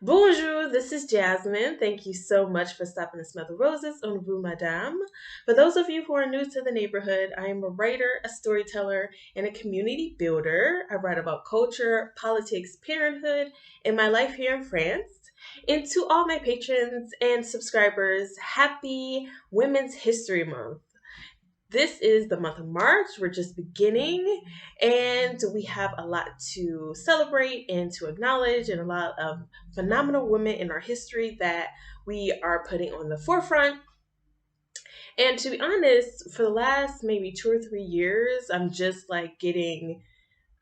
Bonjour, this is Jasmine. Thank you so much for stopping to smell the roses on Rue Madame. For those of you who are new to the neighborhood, I am a writer, a storyteller, and a community builder. I write about culture, politics, parenthood, and my life here in France. And to all my patrons and subscribers, happy Women's History Month. This is the month of March. We're just beginning, and we have a lot to celebrate and to acknowledge, and a lot of phenomenal women in our history that we are putting on the forefront. And to be honest, for the last maybe 2 or 3 years, I'm just like getting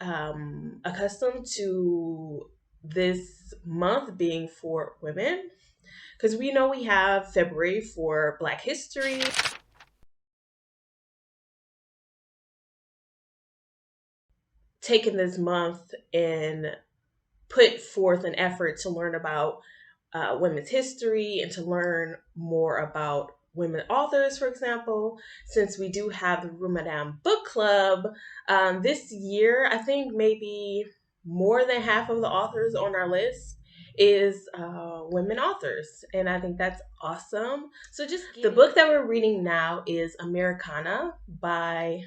accustomed to this month being for women because we know we have February for Black History. Taking this month and put forth an effort to learn about women's history and to learn more about women authors, for example, since we do have the Rue Madame Book Club. This year, I think maybe more than half of the authors on our list is women authors, and I think that's awesome. So just the book that we're reading now is Americana by,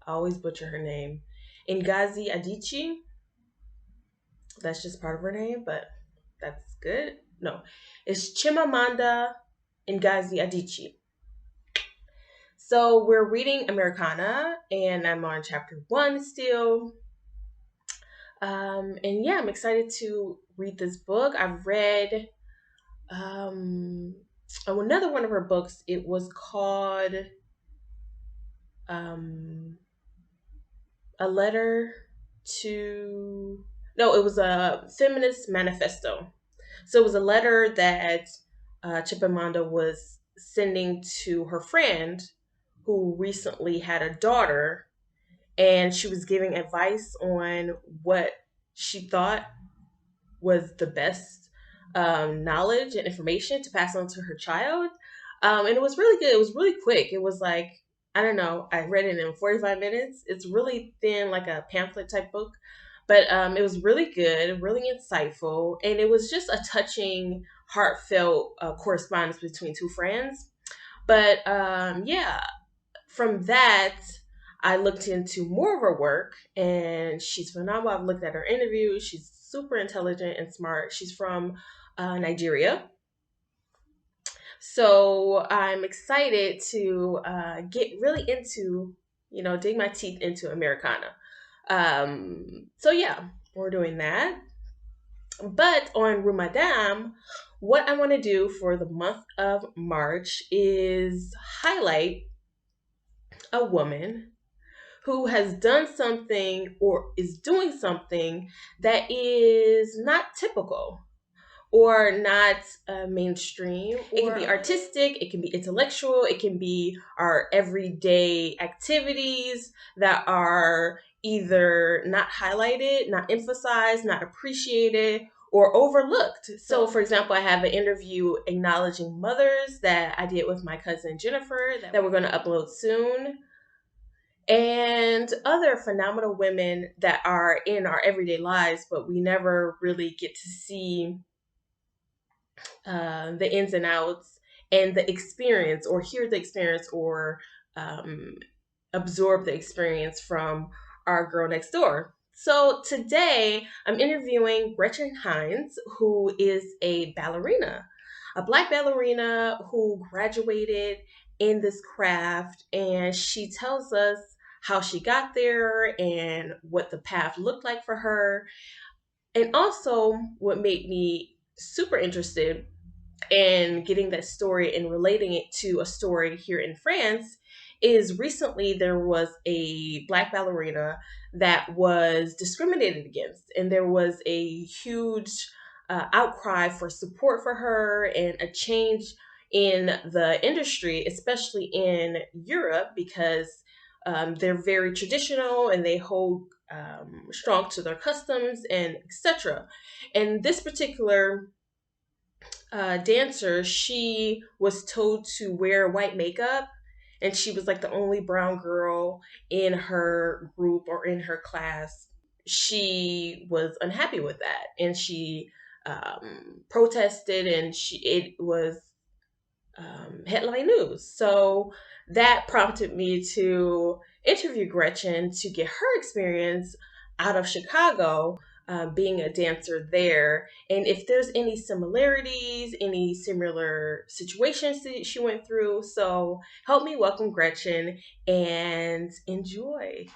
I always butcher her name, Ngozi Adichie. That's just part of her name, but that's good. No, it's Chimamanda Ngozi Adichie. So we're reading Americana, and I'm on chapter 1 still. And yeah, I'm excited to read this book. I've read another one of her books. It was called um, A Letter to. No, it was a feminist manifesto. So it was a letter that Chipamanda was sending to her friend who recently had a daughter, and she was giving advice on what she thought was the best knowledge and information to pass on to her child. And it was really good. It was really quick. It was like, I don't know, I read it in 45 minutes. It's really thin, like a pamphlet type book. But it was really good, really insightful, and it was just a touching, heartfelt correspondence between two friends. But yeah, from that, I looked into more of her work, and she's phenomenal. I've looked at her interviews. She's super intelligent and smart. She's from Nigeria. So I'm excited to get really into, dig my teeth into Americana. So yeah, we're doing that. But on Rue Madame, what I want to do for the month of March is highlight a woman who has done something or is doing something that is not typical or not mainstream. It can be artistic, it can be intellectual, it can be our everyday activities that are either not highlighted, not emphasized, not appreciated, or overlooked. So, for example, I have an interview acknowledging mothers that I did with my cousin Jennifer that we're going to upload soon, and other phenomenal women that are in our everyday lives, but we never really get to see the ins and outs and the experience, or hear the experience, or um, absorb the experience from our girl next door. So today I'm interviewing Gretchen Hines, who is a ballerina, a Black ballerina who graduated in this craft, and she tells us how she got there and what the path looked like for her. And also, what made me super interested in getting that story and relating it to a story here in France is recently there was a Black ballerina that was discriminated against, and there was a huge outcry for support for her and a change in the industry, especially in Europe, because they're very traditional and they hold strong to their customs and etc. And this particular dancer, she was told to wear white makeup, and she was like the only brown girl in her group or in her class. She was unhappy with that, and she protested, and it was headline news. So that prompted me to interview Gretchen to get her experience out of Chicago, being a dancer there, and if there's any similarities, any similar situations that she went through. So help me welcome Gretchen and enjoy.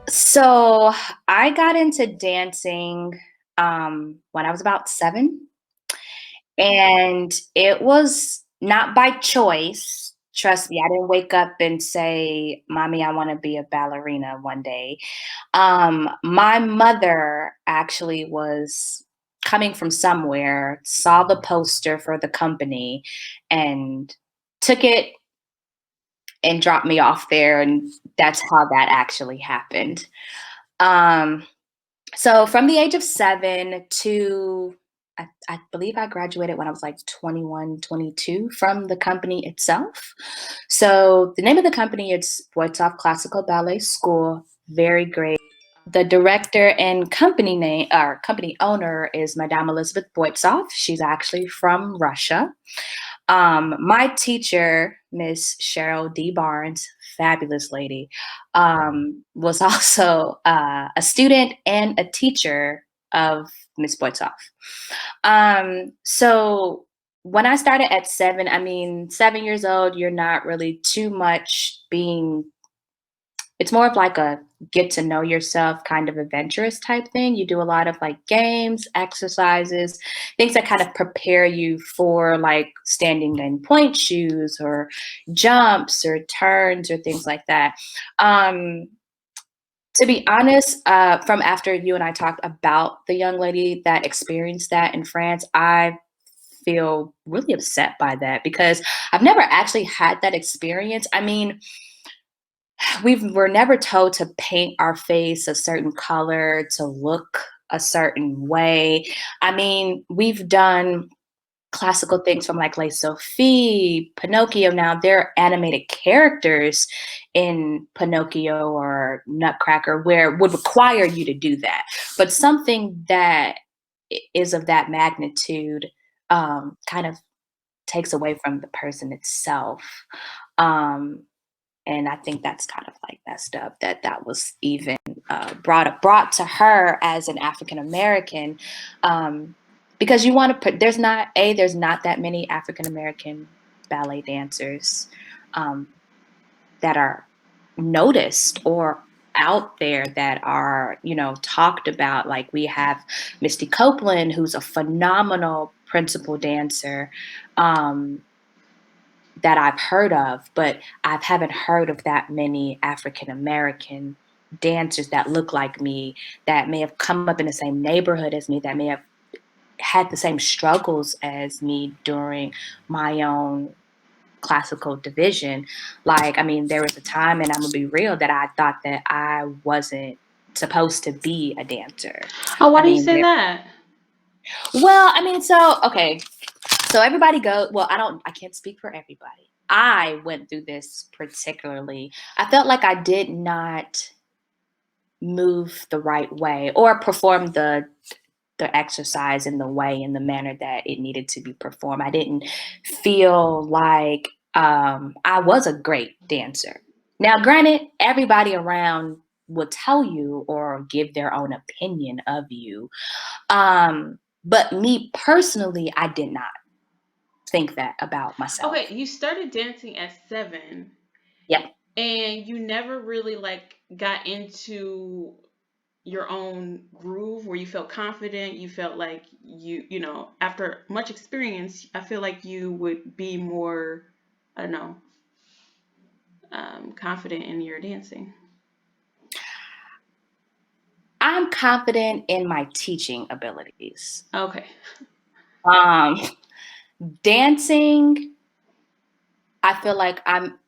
So I got into dancing when I was about 7, and it was not by choice. Trust me, I didn't wake up and say, "Mommy, I want to be a ballerina one day." My mother actually was coming from somewhere, saw the poster for the company, and took it and dropped me off there, and that's how that actually happened. Um, So from the age of 7 to I believe I graduated when I was like 21, 22 from the company itself. So the name of the company is Wojciech Classical Ballet School. Very great. The director and company name or company owner is Madame Elizabeth Boitsoff. She's actually from Russia. My teacher, Miss Cheryl D. Barnes, fabulous lady, was also a student and a teacher of Miss Boitsoff. So when I started at 7, I mean, 7 years old, you're not really too much being it's more of like a get to know yourself kind of adventurous type thing. You do a lot of like games, exercises, things that kind of prepare you for like standing in point shoes or jumps or turns or things like that. Um, to be honest, from after you and I talked about the young lady that experienced that in France, I feel really upset by that because I've never actually had that experience. I mean, we're never told to paint our face a certain color, to look a certain way. I mean, we've done classical things from like Les Sophie, Pinocchio. Now there are animated characters in Pinocchio or Nutcracker where would require you to do that. But something that is of that magnitude kind of takes away from the person itself. Um, and I think that's kind of like messed up that that was even brought to her as an African American, um, because you want to put there's not that many African American ballet dancers um, that are noticed or out there that are talked about. Like we have Misty Copeland, who's a phenomenal principal dancer. Um, that I've heard of, but I haven't heard of that many African American dancers that look like me, that may have come up in the same neighborhood as me, that may have had the same struggles as me during my own classical division. Like, I mean, there was a time, and I'm gonna be real, that I thought that I wasn't supposed to be a dancer. Oh, why I do you mean, say that? well, I mean, so okay, so everybody go well, I can't speak for everybody. I went through this particularly. I felt like I did not move the right way or perform the exercise in the way in the manner that it needed to be performed. I didn't feel like I was a great dancer. Now, granted, everybody around will tell you or give their own opinion of you. But me personally, I did not think that about Okay, myself. you started dancing at 7, Yep. and you never really like got into your own groove where you felt confident. You felt like after much experience, I feel like you would be more, I don't know, confident in your dancing. I'm confident in my teaching abilities. Okay. Um, dancing, I feel like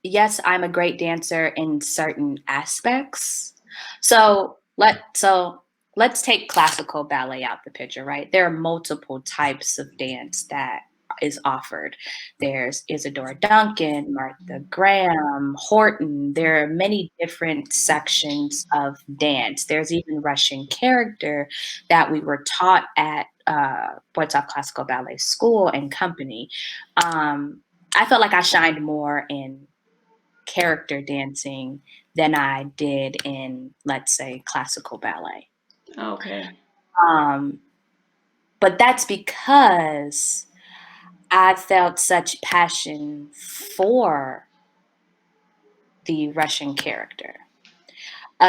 yes, I'm a great dancer in certain aspects. So let's take classical ballet out the picture, right? There are multiple types of dance that is offered. There's Isadora Duncan, Martha Graham, Horton. There are many different sections of dance. There's even Russian character that we were taught at Wojciech Classical Ballet School and Company. I felt like I shined more in character dancing than I did in, let's say, classical ballet. Okay. Um, but that's because I felt such passion for the Russian character.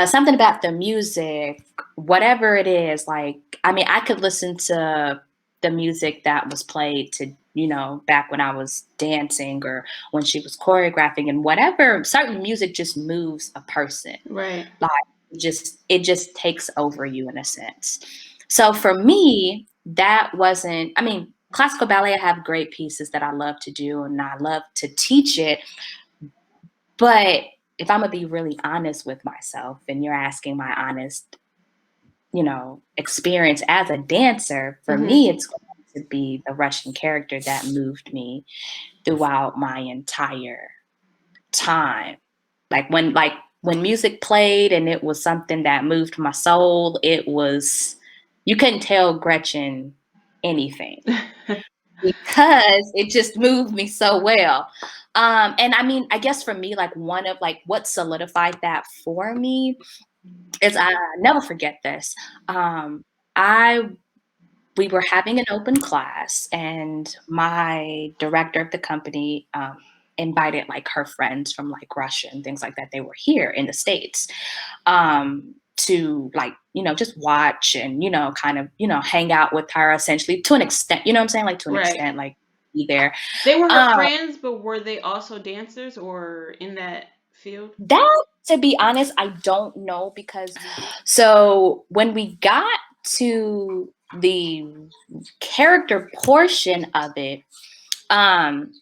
Something about the music, whatever it is, like, I mean, I could listen to the music that was played to, back when I was dancing or when she was choreographing, and whatever, certain music just moves a person. Right. Like, it just takes over you in a sense. So for me, that wasn't, I mean, classical ballet, I have great pieces that I love to do and I love to teach it. But if I'm gonna be really honest with myself, and you're asking my honest, experience as a dancer, for Mm-hmm. me, it's going to be the Russian character that moved me throughout my entire time. Like when music played and it was something that moved my soul, it was, you couldn't tell Gretchen anything because it just moved me so well. And I mean, I guess for me, like one of like what solidified that for me is I never forget this. I We were having an open class, and my director of the company invited like her friends from like Russia and things like that. They were here in the States to like, just watch and, kind of, hang out with her essentially to an extent, you know what I'm saying? Like to an Right. extent, like be there. They were her Um, friends, but were they also dancers or in that field? that, to be honest, I don't know because so when we got to the character portion of it, um,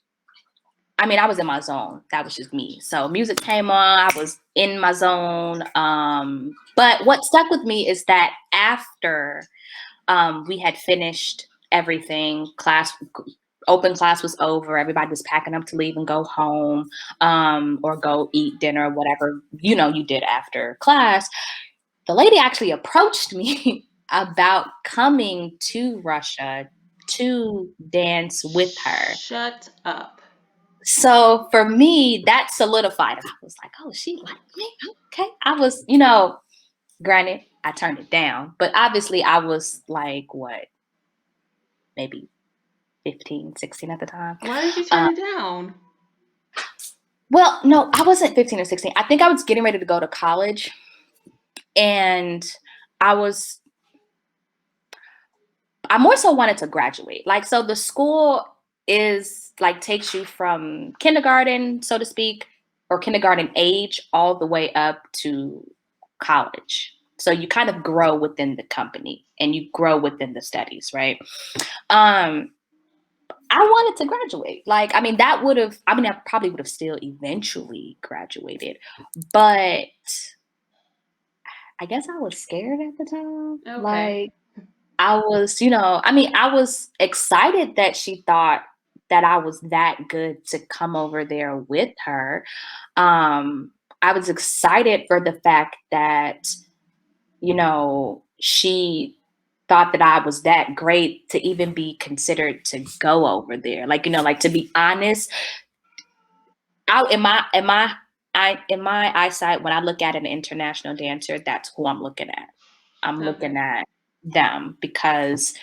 I mean, I was in my zone. That was just me. So music came on, I was in my zone. But what stuck with me is that after we had finished everything, open class was over, everybody was packing up to leave and go home, or go eat dinner or whatever, you did after class. The lady actually approached me about coming to Russia to dance with her. Shut up. So for me, that solidified it. I was like, oh, she liked me. Okay. I was, granted, I turned it down, but obviously I was like, what, maybe 15, 16 at the time. Why did you turn Uh, it down? well, no, I wasn't 15 or 16. I think I was getting ready to go to college, and I was I more so wanted to graduate. Like, so the school is like takes you from kindergarten, so to speak, or kindergarten age all the way up to college. So you kind of grow within the company and you grow within the studies, right? Um, I wanted to graduate. Like, I mean, I probably would have still eventually graduated, but I guess I was scared at the time. Okay. Like, I was excited that she thought that I was that good to come over there with her. I was excited for the fact that, she thought that I was that great to even be considered to go over there. Like, like to be honest, in my eyesight, when I look at an international dancer, that's who I'm looking at. I'm looking Okay. at them because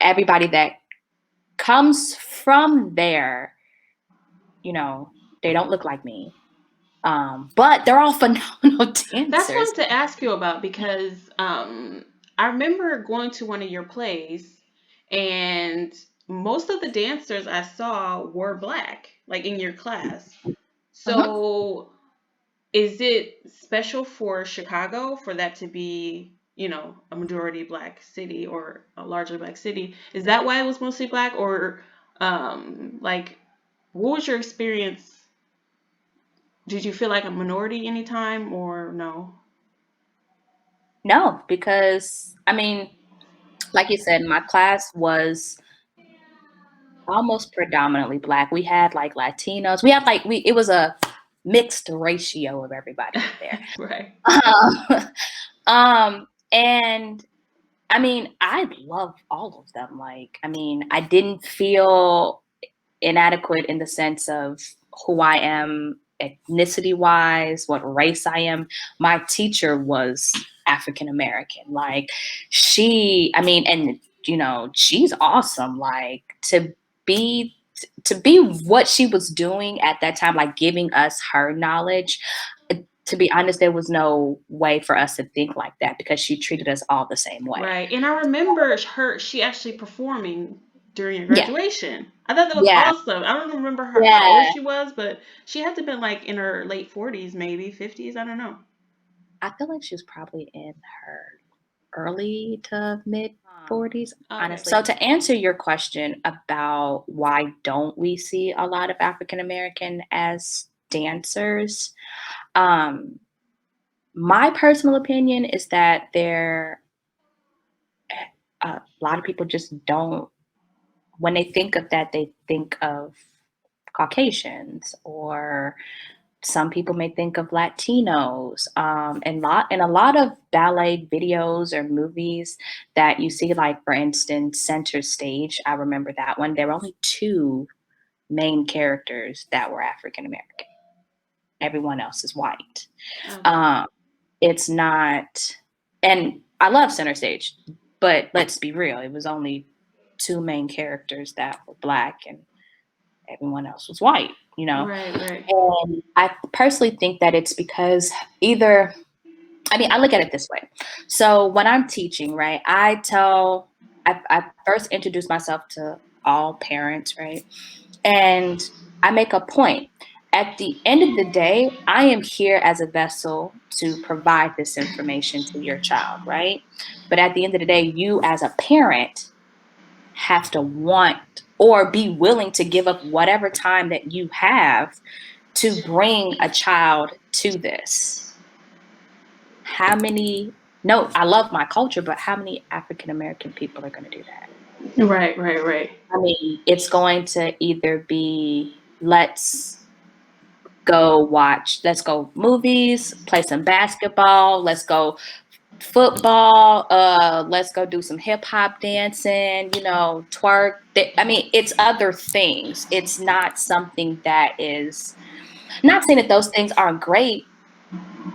everybody that comes from there, you know, they don't look like me. But they're all phenomenal That's what I dancers. wanted to ask you about because I remember going to one of your plays and most of the dancers I saw were black, like in your class. Mhm. So is it special for Chicago for that to be, a majority black city or a largely black city? Is that why it was mostly black or like what was your experience? Did you feel like a minority anytime or no? No, because I mean, like you said, my class was almost predominantly Black. We had, like, Latinos. We had, like, we it was a mixed ratio of everybody in there. Right. And I mean, I love all of them. Like, I mean, I didn't feel inadequate in the sense of who I am ethnicity wise, what race I am. My teacher was African American. Like, I mean, and she's awesome. Like, be to be what she was doing at that time, like giving us her knowledge. To be honest, there was no way for us to think like that because she treated us all the same way. Right. And I remember she actually performing during your Yeah, graduation. I thought that was yeah, awesome. I don't remember how old yeah. she was, but she had to have been like in her late 40s, maybe 50s. I don't know. I feel like she was probably in her early to mid 40s, Okay. honestly. So to answer your question about why don't we see a lot of African American as dancers, um, my personal opinion is that a lot of people just don't. When they think of that, they think of Caucasians, or some people may think of Latinos, and a lot of ballet videos or movies that you see, like for instance, Center Stage. I remember that one. There were only two main characters that were African American. Everyone else is white. Okay. Um, it's not, and I love Center Stage, but let's be real. It was only two main characters that were black, and everyone else was white. Right, right. And I personally think that it's because either, I mean, I look at it this way. So when I'm teaching, right, I first introduce myself to all parents, right? And I make a point. At the end of the day, I am here as a vessel to provide this information to your child, right? But at the end of the day, you as a parent have to want or be willing to give up whatever time that you have to bring a child to this. How many No, I love my culture, but how many African American people are going to do that? Right, right, right. I mean, it's going to either be let's go movies, play some basketball, let's go football, let's go do some hip hop dancing, twerk. I mean, it's other things. It's not something that is, not saying that those things aren't great,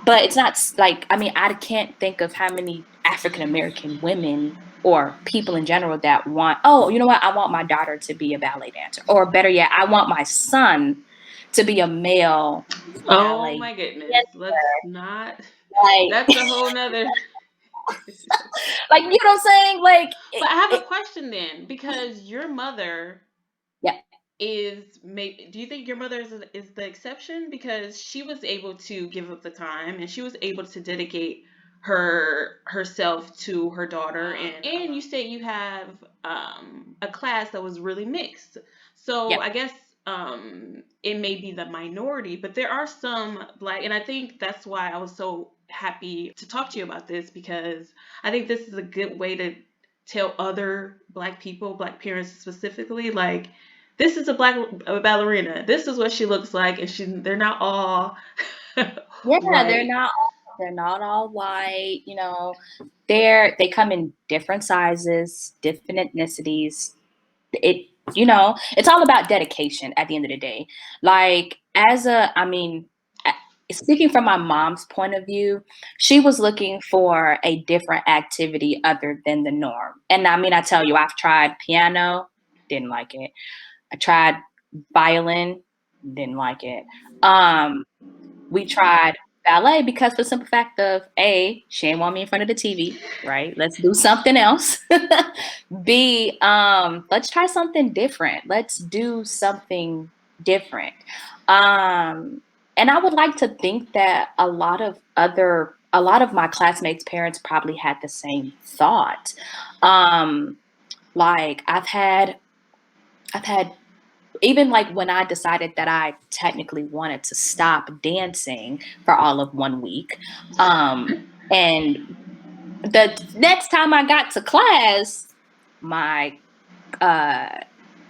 but it's not like, I mean, I can't think of how many African American women or people in general that want, oh, you know what? I want my daughter to be a ballet dancer. Or better yet, I want my son to be a male Oh ballet my goodness. dancer. Let's not. That's Like, a whole nother. like, you know what I'm saying? Like, But I have a question then, because your mother yeah, do you think your mother is the exception, because she was able to give up the time and she was able to dedicate herself to her daughter, and you say you have a class that was really mixed, so yep, I guess it may be the minority, but there are some black, and I think that's why I was so happy to talk to you about this, because I think this is a good way to tell other black people, black parents specifically, like, this is a ballerina. This is what she looks like, and they're not all yeah. white. They're not all white. They come in different sizes, different ethnicities. It's all about dedication at the end of the day. Like, I mean, speaking from my mom's point of view, she was looking for a different activity other than the norm. And I mean, I tell you, I've tried piano, didn't like it. I tried violin, didn't like it. Um, we tried ballet because, for the simple fact of A, she didn't want me in front of the TV, right? Let's do something else. B, let's try something different. Let's do something different. And I would like to think that a lot of my classmates' parents probably had the same thought. Um, like I've had even like when I decided that I technically wanted to stop dancing for all of 1 week, and the next time I got to class, my uh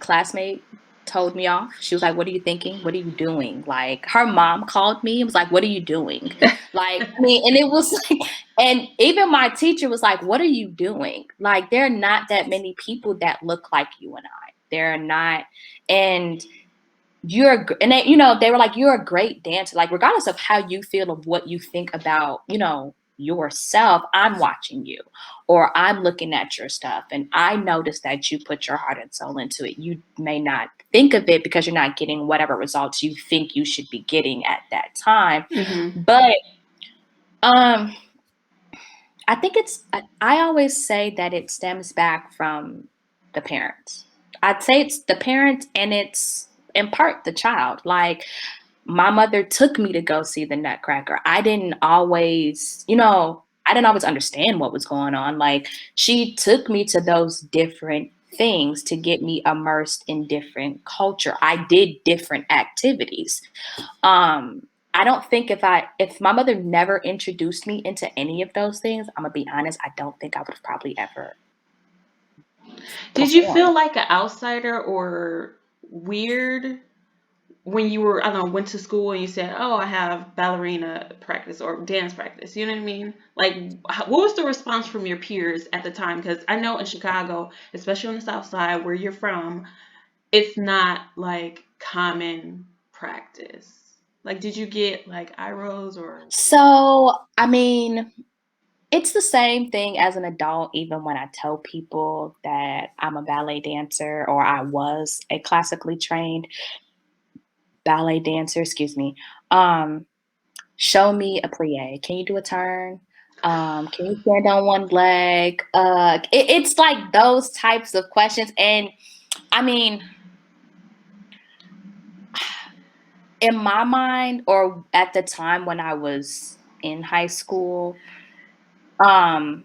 classmate told me off. She was like, "What are you thinking? What are you doing?" Like, her mom called me and was like, "What are you doing?" Like, I mean, and it was like, and even my teacher was like, "What are you doing?" Like, there are not that many people that look like you and I. There are not, and and they, they were like, "You're a great dancer." Like, regardless of how you feel of what you think about, yourself, I'm watching you, or I'm looking at your stuff, and I noticed that you put your heart and soul into it. You may not think of it because you're not getting whatever results you think you should be getting at that time, Mm-hmm. but um I think I always say that it stems back from the parents. I'd say it's the parents, and it's in part the child. Like, my mother took me to go see the Nutcracker. I didn't always understand what was going on. Like, she took me to those different things to get me immersed in different culture. I did different activities. Um, I don't think if my mother never introduced me into any of those things, I'm gonna be honest, I don't think I would have probably ever Did you feel performed. like an outsider or weird when you were, I don't know, went to school and you said, "Oh, I have ballerina practice or dance practice"? You know what I mean? Like, what was the response from your peers at the time? Because I know in Chicago, especially on the South Side where you're from, it's not like common practice. Like, did you get like eye rolls or? So, I mean, it's the same thing as an adult, even when I tell people that I'm a ballet dancer or I was a classically trained ballet dancer, excuse me. Um, Show me a plie. Can you do a turn? Can you stand on one leg? It's like those types of questions. And I mean, in my mind, or at the time when I was in high school, um,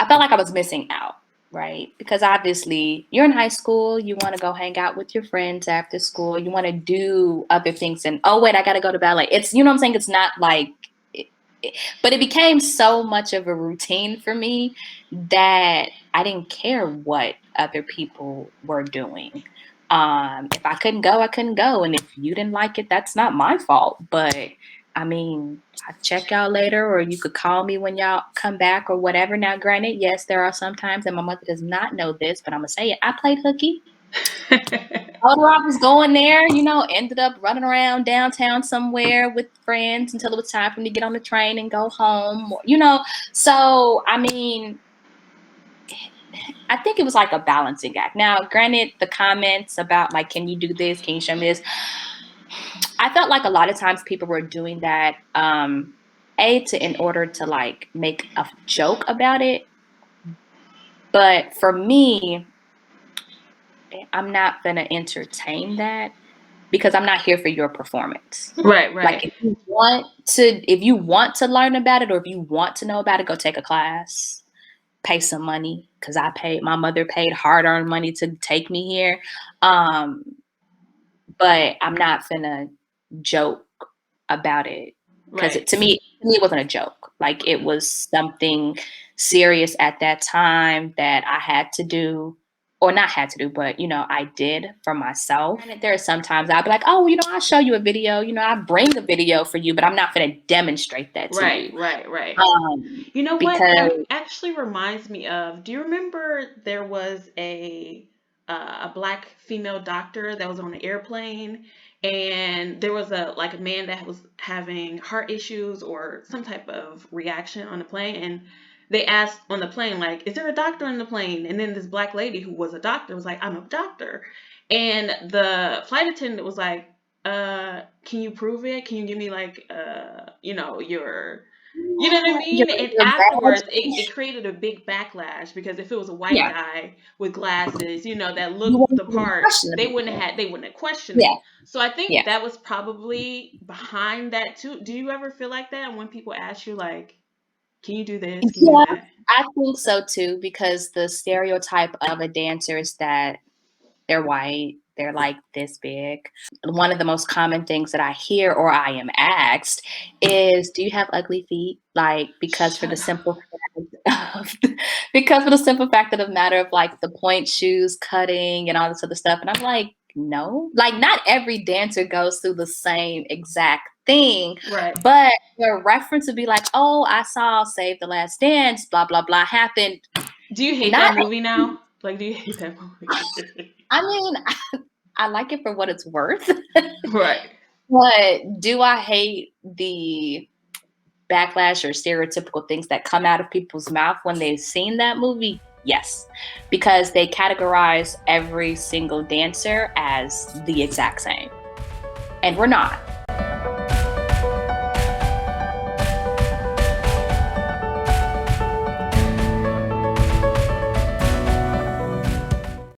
I felt like I was missing out, right? Because obviously you're in high school, you want to go hang out with your friends after school, you want to do other things, and oh wait, I got to go to ballet. It's, what I'm saying, it's not like but it became so much of a routine for me that I didn't care what other people were doing. If I couldn't go, I couldn't go, and if you didn't like it, that's not my fault. But I mean, I check y'all later, or you could call me when y'all come back, or whatever. Now, granted, yes, there are some times, and my mother does not know this, but I'm gonna say it. I played hooky. Told her I was going there, ended up running around downtown somewhere with friends until it was time for me to get on the train and go home. So, I mean, I think it was like a balancing act. Now, granted, the comments about, like, can you do this? Can you show me this? I felt like a lot of times people were doing that, in order to, like, make a joke about it. But for me, I'm not gonna entertain that, because I'm not here for your performance. Right, Like, right. if you want to learn about it, or if you want to know about it, go take a class, pay some money, because my mother paid hard-earned money to take me here. Um, but I'm not finna joke about it, because Right. to me, it wasn't a joke. Like, it was something serious at that time that I had to do, or not had to do, but I did for myself. And there are sometimes I'll be like, "Oh, I'll show you a video. I bring a video for you, but I'm not gonna demonstrate that to Right, you." right, right. Um, You know what? because That actually reminds me of. Do you remember there was a black female doctor that was on an airplane, and there was a man that was having heart issues or some type of reaction on the plane, and they asked on the plane, like, "Is there a doctor on the plane?" And then this black lady who was a doctor was like, "I'm a doctor," and the flight attendant was like, can you prove it? Can you give me like your, you know what I your mean?" And your afterwards, badge, it created a big backlash because if it was a white yeah, guy with glasses, that you looked wouldn't the even part, question the video. they wouldn't have questioned Yeah, it. So I think yeah. that was probably behind that too. Do you ever feel like that when people ask you like, "Can you do this? Can you do Yeah, that?" I think so too, because the stereotype of a dancer is that they're white, they're like this big. One of the most common things that I hear, or I am asked, is, "Do you have ugly feet?" Like, because for the Shut up. simple fact because of the simple fact of the matter of like the point shoes cutting and all this other stuff. And I'm like, no, like not every dancer goes through the same exact thing, Right. but your reference would be like, oh, I saw Save the Last Dance, blah, blah, blah happened. Do you hate that Not, movie now? Like, do you hate that movie? I mean, I like it for what it's worth, Right. but do I hate the backlash or stereotypical things that come out of people's mouth when they've seen that movie? Yes, because they categorize every single dancer as the exact same, and we're not.